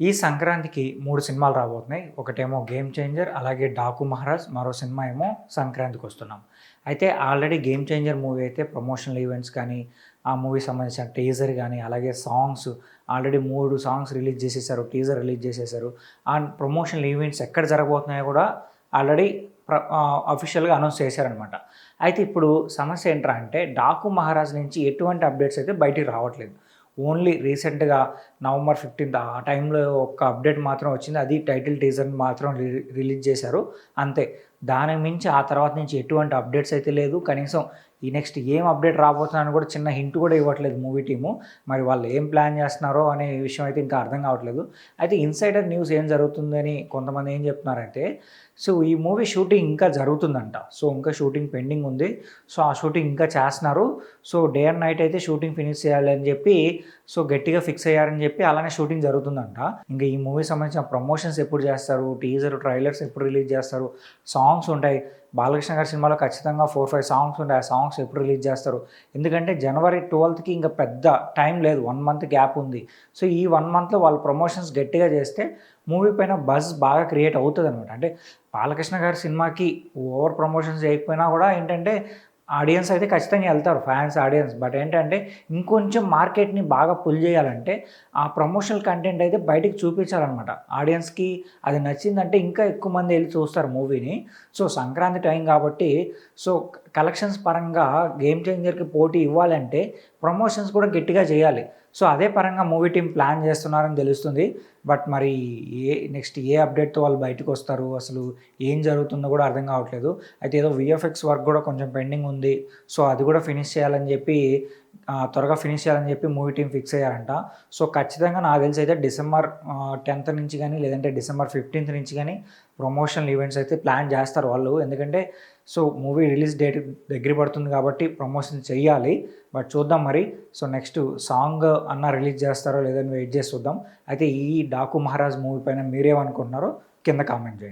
ఈ సంక్రాంతికి 3 సినిమాలు రాబోతున్నాయి. ఒకటేమో 'గేమ్ చేంజర్' అలాగే 'డాకు మహారాజ్' మరో సినిమా ఏమో సంక్రాంతికొస్తున్నాం. అయితే ఆల్రెడీ 'గేమ్ చేంజర్' మూవీ అయితే ప్రమోషనల్ ఈవెంట్స్ కానీ, ఆ మూవీకి సంబంధించిన టీజర్ గానీ, అలాగే సాంగ్స్ ఆల్రెడీ 3 సాంగ్స్ రిలీజ్ చేసేసారు. టీజర్ రిలీజ్ చేసేసారు. ప్రమోషనల్ ఈవెంట్స్ ఎక్కడ జరగబోతున్నాయో కూడా ఆల్రెడీ అఫీషియల్‌గా అనౌన్స్ చేశారనమాట. అయితే ఇప్పుడు సమస్య ఏంట్రా అంటే 'డాకు మహారాజ్' నుంచి ఎటువంటి అప్డేట్స్ అయితే బయటికి రావట్లేదు. ఓన్లీ రీసెంట్‌గా నవంబర్ 15 ఆ టైంలో ఒక్క అప్డేట్ మాత్రం వచ్చింది. అది టైటిల్ టీజర్‌ని మాత్రం రిలీజ్ చేశారు. అంతే. దానికి మించి ఆ తర్వాత నుంచి ఎటువంటి అప్డేట్స్ అయితే లేదు. కనీసం ఈ నెక్స్ట్ ఏం అప్డేట్ రాబోతుందని కూడా చిన్న హింట్ కూడా ఇవ్వట్లేదు మూవీ టీము. మరి వాళ్ళు ఏం ప్లాన్ చేస్తున్నారో అనే విషయం అయితే ఇంకా అర్థం కావట్లేదు. అయితే ఇన్సైడర్ న్యూస్ ఏం జరుగుతుందని కొంతమంది ఏం చెప్తున్నారంటే, సో ఈ మూవీ షూటింగ్ ఇంకా జరుగుతుందంట. సో ఇంకా షూటింగ్ పెండింగ్ ఉంది. సో ఆ షూటింగ్ ఇంకా చేస్తున్నారు. సో డే అండ్ నైట్ అయితే షూటింగ్ ఫినిష్ చేయాలి అని చెప్పి సో గట్టిగా ఫిక్స్ అయ్యారని చెప్పి అలానే షూటింగ్ జరుగుతుందంట. ఇంకా ఈ మూవీకి సంబంధించిన ప్రమోషన్స్ ఎప్పుడు చేస్తారు, టీజర్, ట్రైలర్స్ ఎప్పుడు రిలీజ్ చేస్తారు, సాంగ్స్ ఉంటాయి. బాలకృష్ణ గారి సినిమాలో ఖచ్చితంగా 4, 5 సాంగ్స్ ఉంటాయి. ఆ సాంగ్స్ ఎప్పుడు రిలీజ్ చేస్తారు? ఎందుకంటే జనవరి 12కి ఇంకా పెద్ద టైం లేదు. 1 మంత్ గ్యాప్ ఉంది. సో ఈ 1 మంత్లో వాళ్ళు ప్రమోషన్స్ గట్టిగా చేస్తే మూవీ పైన బజ్ బాగా క్రియేట్ అవుతుందనమాట. అంటే బాలకృష్ణ గారి సినిమాకి ఓవర్ ప్రమోషన్స్ చేయకపోయినా కూడా ఏంటంటే ఆడియన్స్ అయితే ఖచ్చితంగా వెళ్తారు. Fans, audience. బట్ ఏంటంటే ఇంకొంచెం మార్కెట్‌ని బాగా పుల్ చేయాలంటే ఆ ప్రమోషనల్ కంటెంట్ అయితే బయటికి చూపించాలనమాట. ఆడియన్స్‌కి అది నచ్చిందంటే ఇంకా ఎక్కువ మంది వెళ్లి చూస్తారు మూవీని. సో సంక్రాంతి టైం కాబట్టి సో కలెక్షన్స్ పరంగా 'గేమ్ చేంజర్‌కి' పోటీ ఇవ్వాలంటే ప్రమోషన్స్ కూడా గట్టిగా చేయాలి. సో అదే పరంగా మూవీ టీమ్ ప్లాన్ చేస్తున్నారని తెలుస్తుంది. బట్ మరి నెక్స్ట్ ఏ అప్డేట్‌తో వాళ్ళు బయటకొస్తారు, అసలు ఏం జరుగుతుందో కూడా అర్థం కావట్లేదు. అయితే ఏదో వీఎఫ్ఎక్స్ వర్క్ కూడా కొంచెం పెండింగ్ ఉంది. సో అది కూడా ఫినిష్ చేయాలని చెప్పి త్వరగా ఫినిష్ చేయాలని చెప్పి మూవీ టీమ్ ఫిక్స్ అయ్యారంట. సో ఖచ్చితంగా నాకు తెలిసి అయితే డిసెంబర్ 10th నుంచి కానీ, లేదంటే డిసెంబర్ 15th నుంచి కానీ ప్రమోషనల్ ఈవెంట్స్ అయితే ప్లాన్ చేస్తారు వాళ్ళు. ఎందుకంటే సో మూవీ రిలీజ్ డేట్ దగ్గర పడుతుంది కాబట్టి ప్రమోషన్ చెయ్యాలి. బట్ చూద్దాం మరి. సో నెక్స్ట్ సాంగ్ అన్నా రిలీజ్ చేస్తారో లేదని వెయిట్ చేసి చూద్దాం. అయితే ఈ 'డాకు మహారాజ్' మూవీ పైన మీరేమనుకుంటున్నారో కింద కామెంట్ చేయండి.